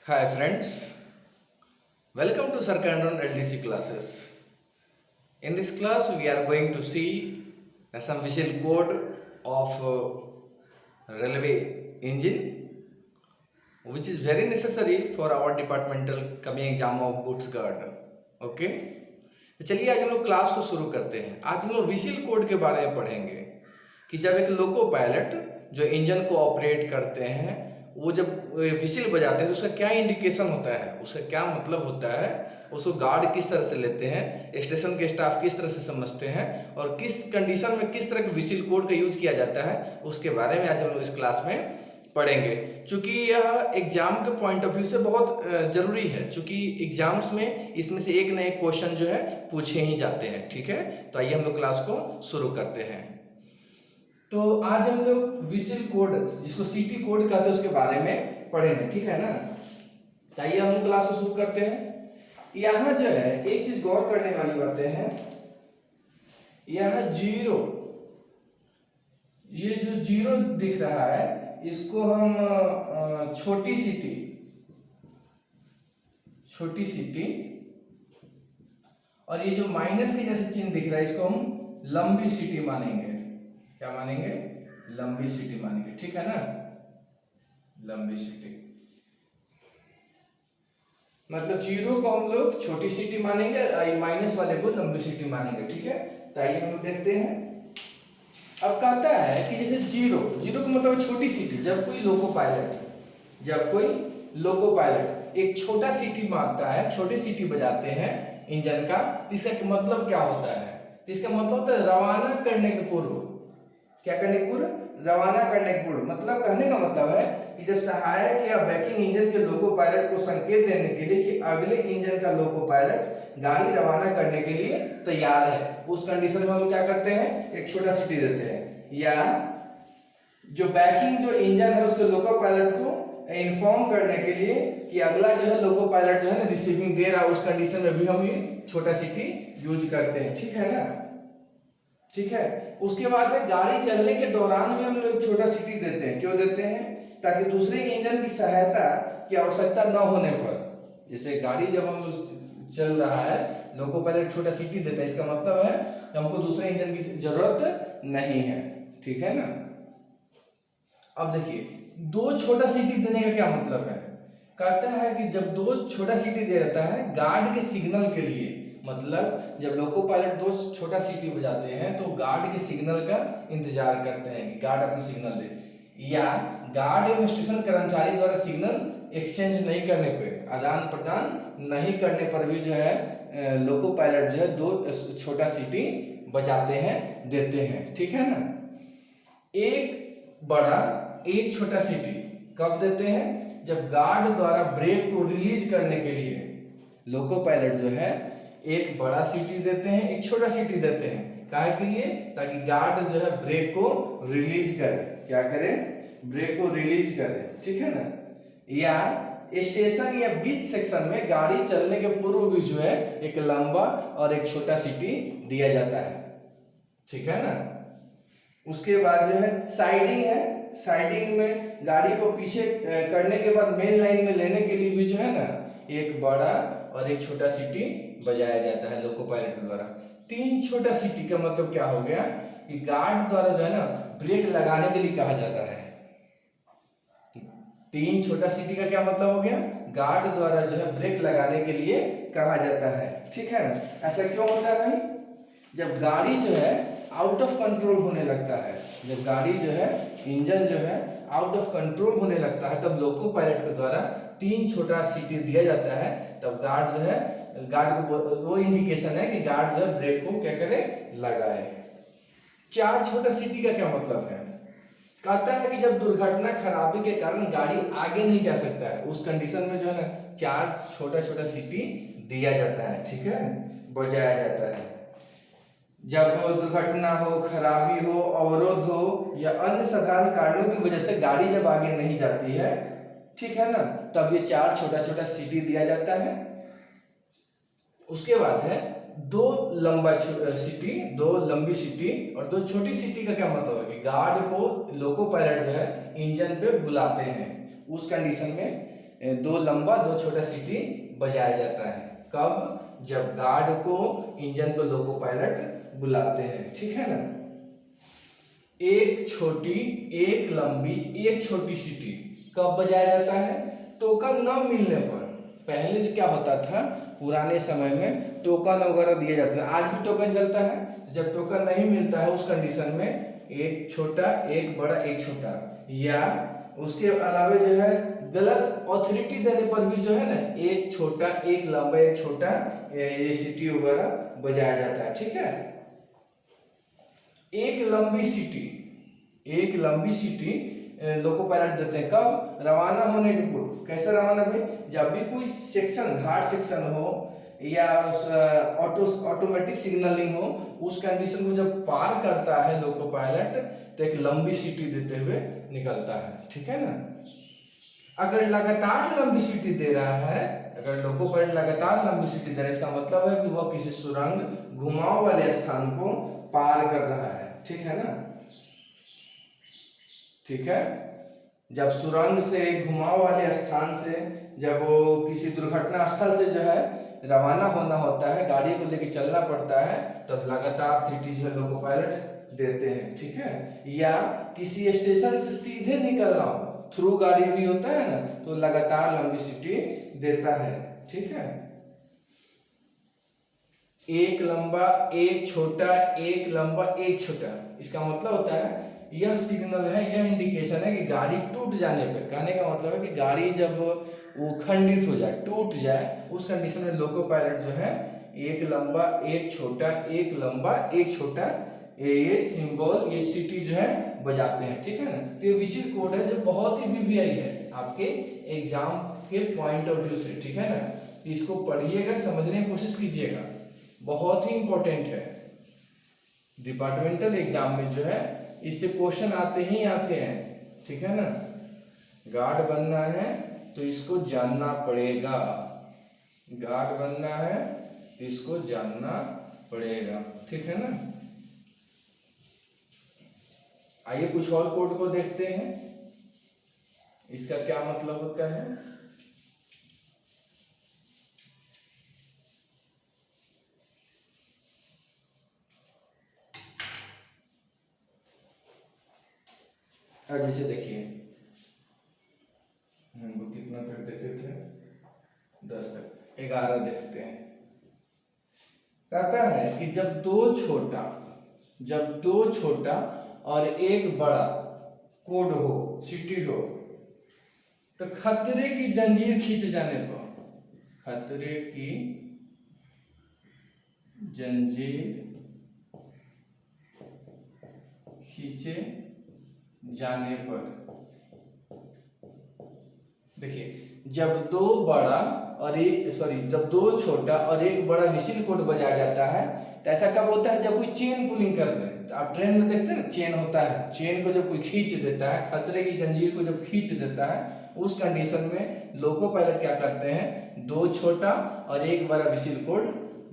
Hi friends, welcome to Sarkandon LDC classes. In this class we are going to see some visual code of railway engine which is very necessary for our departmental coming exam of goods guard. Okay तो चलिए आज हम लोग class को शुरू करते हैं। आज हम लोग विशिल कोड के बारे में पढ़ेंगे कि जब एक लोको पायलट जो इंजन को ऑपरेट करते हैं वो जब विसिल बजाते हैं तो उसका क्या इंडिकेशन होता है, उसका क्या मतलब होता है, उसको गार्ड किस तरह से लेते हैं, स्टेशन के स्टाफ किस तरह से समझते हैं और किस कंडीशन में किस तरह के विसिल कोड का यूज किया जाता है, उसके बारे में आज हम लोग इस क्लास में पढ़ेंगे। चूंकि यह एग्जाम के पॉइंट ऑफ व्यू से बहुत जरूरी है, चूंकि एग्जाम्स में इसमें से एक न एक क्वेश्चन जो है पूछे ही जाते हैं। ठीक है, तो आइए हम लोग क्लास को शुरू करते हैं। तो आज हम लोग विसिल कोड जिसको सीटी कोड कहते हैं उसके बारे में पढ़ेंगे। ठीक है ना, तो आइए हम क्लास को शुरू करते हैं। यहाँ जो है एक चीज गौर करने वाली बातें हैं, यहाँ जीरो, ये जो जीरो दिख रहा है इसको हम छोटी सीटी और ये जो माइनस के जैसे चिन्ह दिख रहा है इसको हम लंबी सीटी मानेंगे। क्या मानेंगे? लंबी सीटी मानेंगे। ठीक है ना, लंबी सीटी मतलब जीरो को हम लोग छोटी सीटी मानेंगे, माइनस वाले को लंबी सीटी मानेंगे। ठीक है, तो आइए हम लोग देखते हैं। अब कहता है कि जैसे जीरो का मतलब छोटी सीटी, जब कोई लोको पायलट एक छोटा सीटी मारता है, छोटी सीटी बजाते हैं इंजन का, तो इसका मतलब क्या होता है? तो इसका मतलब होता है रवाना करने के पूर्व। क्या करने के पूर्व? रवाना करने के पूर्व। मतलब कहने का मतलब है कि जब सहायक या बैकिंग इंजन के लोको पायलट को संकेत देने के लिए कि अगले इंजन का लोको पायलट गाड़ी रवाना करने के लिए तैयार है, उस कंडीशन में हम लोग क्या करते हैं? एक छोटा सीटी देते हैं। या जो बैकिंग जो इंजन है उसके लोको पायलट को इन्फॉर्म करने के लिए कि अगला जो है लोको पायलट जो है ना रिसीविंग दे रहा है, उस कंडीशन में भी हम ये छोटा सीटी यूज करते हैं। ठीक है ना, ठीक है। उसके बाद है गाड़ी चलने के दौरान भी हम लोग छोटा सीटी देते हैं। क्यों देते हैं? ताकि दूसरे इंजन की सहायता की आवश्यकता न होने पर, जैसे गाड़ी जब हम चल रहा है लोको पायलट छोटा सीटी देता है, इसका मतलब है कि हमको दूसरे इंजन की जरूरत नहीं है। ठीक है ना। अब देखिए दो छोटा सीटी देने का क्या मतलब है? कहता है कि जब दो छोटा सीटी दे देता है गार्ड के सिग्नल के लिए, मतलब जब लोको पायलट दो छोटा सीटी बजाते हैं तो गार्ड के सिग्नल का इंतजार करते हैं कि गार्ड अपना सिग्नल दे, या गार्ड एवं स्टेशन कर्मचारी द्वारा सिग्नल एक्सचेंज नहीं करने पर, आदान प्रदान नहीं करने पर भी जो है लोको पायलट जो है दो छोटा सीटी बजाते हैं, देते हैं। ठीक है ना। एक बड़ा एक छोटा सीटी कब देते हैं? जब गार्ड द्वारा ब्रेक को रिलीज करने के लिए लोको पायलट जो है एक बड़ा सीटी देते हैं, एक छोटा सीटी देते हैं। काहे के लिए? ताकि गार्ड जो है ब्रेक को रिलीज करे। क्या करे? ब्रेक को रिलीज करे। ठीक है ना। या स्टेशन या बीच सेक्शन में गाड़ी चलने के पूर्व भी जो है एक लंबा और एक छोटा सीटी दिया जाता है। ठीक है ना। उसके बाद जो है साइडिंग है, साइडिंग में गाड़ी को पीछे करने के बाद मेन लाइन में लेने के लिए भी जो है ना एक बड़ा और एक छोटा सीटी बजाया जाता है लोको पायलट द्वारा। तीन छोटा सीटी का मतलब क्या हो गया कि गार्ड द्वारा जो है ना ब्रेक लगाने के लिए कहा जाता है। तीन छोटा सीटी का क्या मतलब हो गया? गार्ड द्वारा जो है ब्रेक लगाने के लिए कहा जाता है। ठीक है ना। ऐसा क्यों होता है भाई? जब गाड़ी जो है आउट ऑफ कंट्रोल होने लगता है, जब गाड़ी जो है इंजन जो है आउट ऑफ कंट्रोल होने लगता है, तब लोको पायलट के द्वारा तीन छोटा सीटी दिया जाता है। तब गार्ड जो है, गार्ड को वो इंडिकेशन है कि गार्ड जो है ब्रेक को क्या करे? लगाए। चार छोटा सीटी का क्या मतलब है? कहता है कि जब दुर्घटना खराबी के कारण गाड़ी आगे नहीं जा सकता है, उस कंडीशन में जो है ना चार छोटा छोटा सीटी दिया जाता है। ठीक है, बजाया जाता है। जब दुर्घटना हो, खराबी हो, अवरोध हो या अन्य साधारण कारणों की वजह से गाड़ी जब आगे नहीं जाती है, ठीक है ना, तब ये चार छोटा छोटा सीटी दिया जाता है। उसके बाद है दो लंबा सीटी, दो लंबी सीटी और दो छोटी सीटी का क्या मतलब है कि गार्ड को लोको पायलट जो है इंजन पे बुलाते हैं, उस कंडीशन में दो लंबा दो छोटा सीटी बजाया जाता है। कब? जब गार्ड को इंजन को लोको पायलट बुलाते हैं, ठीक है ना। एक छोटी एक लंबी एक छोटी सीटी कब बजाया जाता है? टोकन न मिलने पर। पहले क्या होता था, पुराने समय में टोकन वगैरह दिए जाते थे, आज भी टोकन चलता है। जब टोकन नहीं मिलता है उस कंडीशन में एक छोटा एक बड़ा एक छोटा, या उसके अलावा जो है गलत ऑथोरिटी देने पर भी जो है ना एक छोटा एक लंबा एक छोटा ये सीटी वगैरह बजाया जाता है, ठीक है। एक लंबी सीटी लोको पायलट देते हैं कब? रवाना होने के पूर्व। कैसे रवाना भाई? जब भी कोई सेक्शन घाट सेक्शन हो या ऑटोमेटिक सिग्नलिंग हो, उस कंडीशन को जब पार करता है लोको पायलट तो एक लंबी सीटी देते हुए निकलता है, ठीक है ना। अगर लगातार लंबी सीटी दे रहा है, अगर लोको पायलट लगातार लंबी सीटी दे रहा है, इसका मतलब है कि वह किसी सुरंग घुमाव वाले स्थान को पार कर रहा है, ठीक है ना। ठीक है, जब सुरंग से घुमाव वाले स्थान से जब वो किसी दुर्घटना स्थल से जो है रवाना होना होता है, गाड़ी को लेके चलना पड़ता है, तब लगातार सीटी जो है लोको पायलट देते हैं, ठीक है। या किसी स्टेशन से सीधे निकलना हो, थ्रू गाड़ी भी होता है ना, तो लगातार लंबी सीटी देता है, ठीक है। एक लंबा एक छोटा एक लंबा एक छोटा, इसका मतलब होता है यह सिग्नल है, यह इंडिकेशन है कि गाड़ी टूट जाने पर, कहने का मतलब है कि गाड़ी जब वो खंडित हो जाए टूट जाए, उस कंडीशन में लोको पायलट जो है एक लंबा एक छोटा एक लंबा एक छोटा ये सिंबल ये सीटी जो है बजाते हैं, ठीक है ना। तो ये विशिष्ट कोड है जो बहुत ही वीवीआई है आपके एग्जाम के पॉइंट ऑफ व्यू से, ठीक है ना। इसको पढ़िएगा, समझने की कोशिश कीजिएगा, बहुत ही इंपॉर्टेंट है। डिपार्टमेंटल एग्जाम में जो है इससे क्वेश्चन आते ही आते हैं, ठीक है ना। गार्ड बनना है तो इसको जानना पड़ेगा, गार्ड बनना है तो इसको जानना पड़ेगा, ठीक है ना। आइए कुछ और कोड को देखते हैं, इसका क्या मतलब होता है। अब जैसे देखिए हमको कितना तक देखे थे, 10 तक, 11 देखते हैं। कहता है कि जब दो छोटा और एक बड़ा कोड हो, सिटी हो, तो खतरे की जंजीर खींच जाने पर, खतरे की जंजीर खींचे जाने पर, देखिए जब जब दो छोटा और एक बड़ा व्हिसिल कोड बजाया जाता है, तो ऐसा कब होता है? जब कोई चेन पुलिंग कर रहे हैं, तो आप ट्रेन में देखते हैं ना चेन होता है, चेन को जब कोई खींच देता है, खतरे की जंजीर को जब खींच देता है, उस कंडीशन में लोको पायलट क्या करते हैं? दो छोटा और एक बड़ा व्हिसिल कोड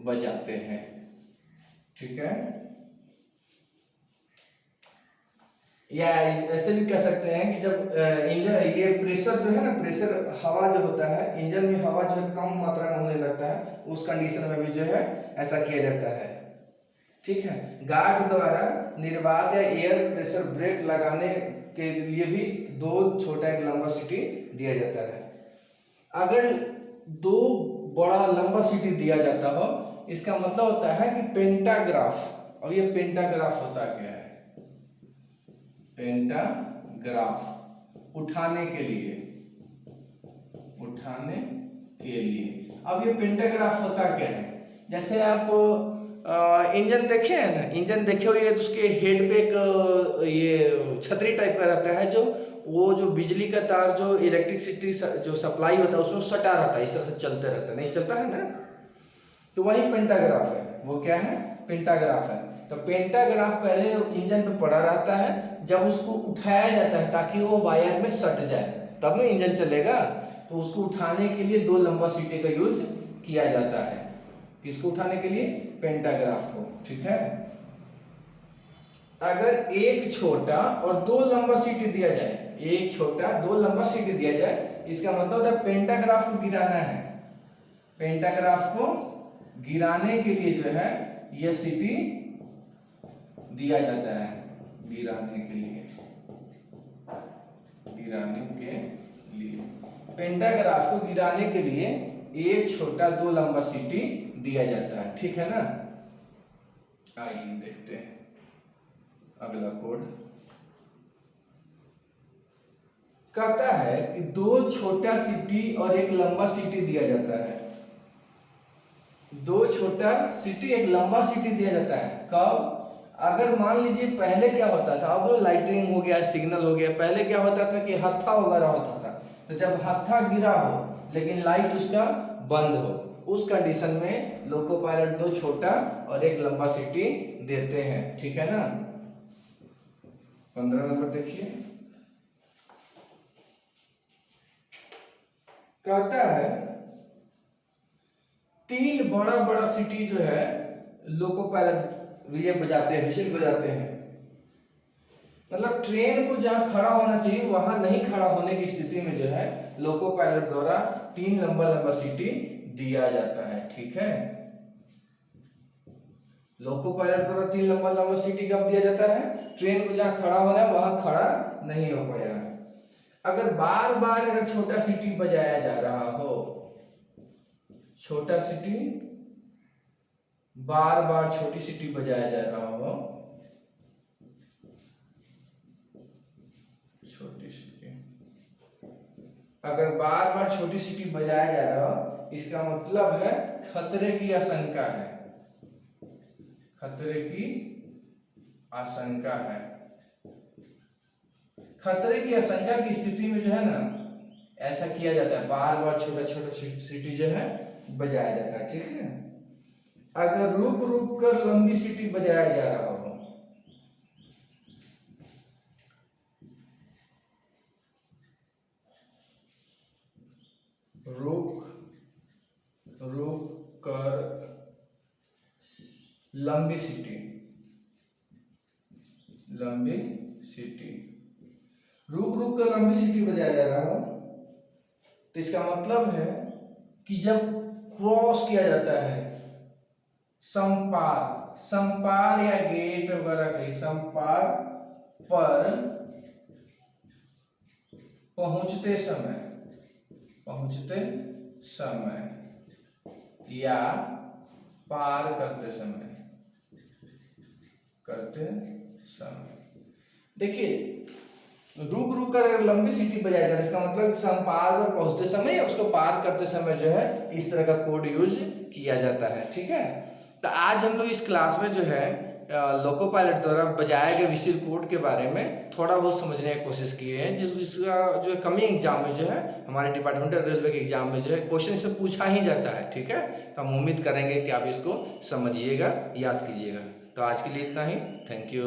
बजाते हैं, ठीक है। या ऐसे भी कह सकते हैं कि जब इंजन ये प्रेशर जो है ना, प्रेशर हवा जो होता है इंजन में, हवा जो है कम मात्रा में होने लगता है, उस कंडीशन में भी जो है ऐसा किया जाता है, ठीक है। गार्ड द्वारा निर्बाध या एयर प्रेशर ब्रेक लगाने के लिए भी दो छोटा एक लंबा सीटी दिया जाता है। अगर दो बड़ा लंबा सीटी दिया जाता हो, इसका मतलब होता है कि पेंटाग्राफ। और ये पेंटाग्राफ होता क्या है? पेंटाग्राफ उठाने के लिए, अब ये पेंटाग्राफ होता क्या है? जैसे आप इंजन देखे हैं ना, इंजन देखे हुए तो उसके हेड पे एक ये छतरी टाइप का रहता है, जो बिजली का तार जो इलेक्ट्रिसिटी जो सप्लाई होता है उसमें सटा रहता है, इस तरह से चलते रहता है, नहीं चलता है ना, तो वही पेंटाग्राफ है। वो क्या है? पेंटाग्राफ है। तो पेंटाग्राफ पहले इंजन पे पड़ा रहता है, जब उसको उठाया जाता है ताकि वो वायर में सट जाए, तब ना इंजन चलेगा। तो उसको उठाने के लिए दो लंबा सीटी का यूज किया जाता है। किसको उठाने के लिए? पेंटाग्राफ को, ठीक है। अगर एक छोटा और दो लंबा सिटी दिया जाए, एक छोटा दो लंबा सिटी दिया जाए, इसका मतलब होता है पेंटाग्राफ को गिराना है। पेंटाग्राफ को गिराने के लिए जो है यह सिटी दिया जाता है, गिराने के लिए, पेंटाग्राफ को गिराने के लिए एक छोटा दो लंबा सिटी दिया जाता है, ठीक है ना। आइए देखते हैं अगला कोड। कहता है कि दो छोटा सिटी और एक लंबा सिटी दिया जाता है। दो छोटा सिटी एक लंबा सिटी दिया जाता है। कब? अगर मान लीजिए पहले क्या होता था, अब लाइटिंग हो गया, सिग्नल हो गया, पहले क्या होता था कि हत्था वगैरह होता था, तो जब हत्था गिरा हो लेकिन लाइट उसका बंद हो, उस कंडीशन में लोको पायलट दो छोटा और एक लंबा सिटी देते हैं, ठीक है ना। 15 नंबर देखिए, कहता है तीन बड़ा बड़ा सिटी जो है लोको पायलट ये बजाते हैं, विशिल बजाते हैं। मतलब ट्रेन को जहां खड़ा होना चाहिए वहां नहीं खड़ा होने की स्थिति में जो है लोको पायलट द्वारा तीन लंबा लंबा सिटी दिया जाता है, ठीक है। लोको पायलट द्वारा तीन लंबा लंबा सिटी कब दिया जाता है? ट्रेन को जहां खड़ा होना है वहां खड़ा नहीं हो पाया। अगर बार बार अगर छोटा सिटी बजाया जा रहा हो, छोटा सिटी बार बार छोटी सिटी बजाया जा रहा हो, छोटी सिटी अगर बार बार छोटी सिटी बजाया जा रहा हो, इसका मतलब है खतरे की आशंका है, खतरे की आशंका है। खतरे की आशंका की स्थिति में जो है ना ऐसा किया जाता है, बार बार छोटा छोटा सिटी जो है बजाया जाता है, ठीक है। अगर रुक रुक कर लंबी सिटी बजाया जा रहा हो, रुक रुक कर लंबी सिटी, लंबी सिटी, रुक रुक कर लंबी सिटी बजाया जा रहा हो, तो इसका मतलब है कि जब क्रॉस किया जाता है समपार, समपार या गेट वगैरह के समपार पर पहुंचते समय या पार करते समय देखिए रुक रुक कर लंबी सिटी बजाया जा रहा है, इसका मतलब समपार पर पहुंचते समय या उसको पार करते समय जो है इस तरह का कोड यूज किया जाता है, ठीक है। तो आज हम लोग इस क्लास में जो है लोको पायलट द्वारा बजाए गए विशिल कोड के बारे में थोड़ा बहुत समझने की कोशिश किए हैं, जिसका जो कमिंग एग्जाम में जो है हमारे डिपार्टमेंटल रेलवे के एग्जाम में जो है क्वेश्चन से पूछा ही जाता है, ठीक है। तो हम उम्मीद करेंगे कि आप इसको समझिएगा, याद कीजिएगा। तो आज के लिए इतना ही, थैंक यू।